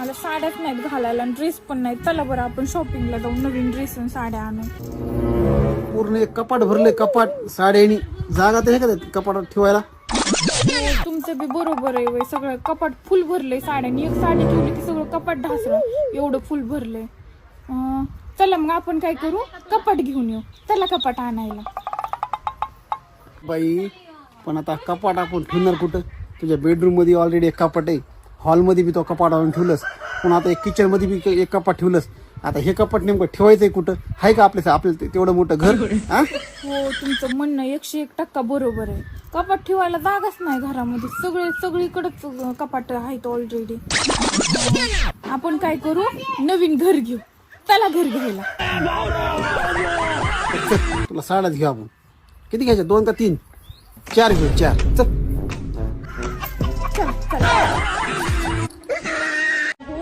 मला साड्याच नाहीत घालायला आणि ड्रेस पण नाही. चला बरं आपण शॉपिंगला जाऊ, नवीन ड्रेस आणि साड्या आणू. पूर्ण एक कपाट भरले, कपाट साड्यानी जागा तर हे का त्यात कपाटात ठेवायला? हो, तुमचं बी बरोबर आहे. वय सगळं कपाट फुल भरलंय साड्यानी. एक साडी ठेवली की सगळं कपाट ढासळं, एवढं फुल भरलंय. चला मग आपण काय करू, कपाट घेऊन येऊ. चला कपाट आणायला. बाई पण आता कपाट आपण ठेवणार कुठं? तुझ्या बेडरूम मध्ये ऑलरेडी एक कपाट आहे, हॉलमध्ये बी तो कपाट आणून ठेवलंस, पुन्हा आता एक किचन मध्ये बी एक कपाट ठेवलंस. आता हे कपाट नेमकं ठेवायचंय कुठं? आहे का आपल्याला तेवढं मोठं घर? हा, हो, तुमचं म्हणणं 101% बरोबर आहे. कपाट ठेवायला जागाच नाही घरामध्ये. सगळीकडेच कपाट आहेत ऑलरेडी. आपण काय करू, नवीन घर घेऊ. चला घर घ्यायला. तुला साड्याच घेऊ आपण. किती घ्यायच्या, 2 का 3? 4 घेऊ, 4. चल. चला.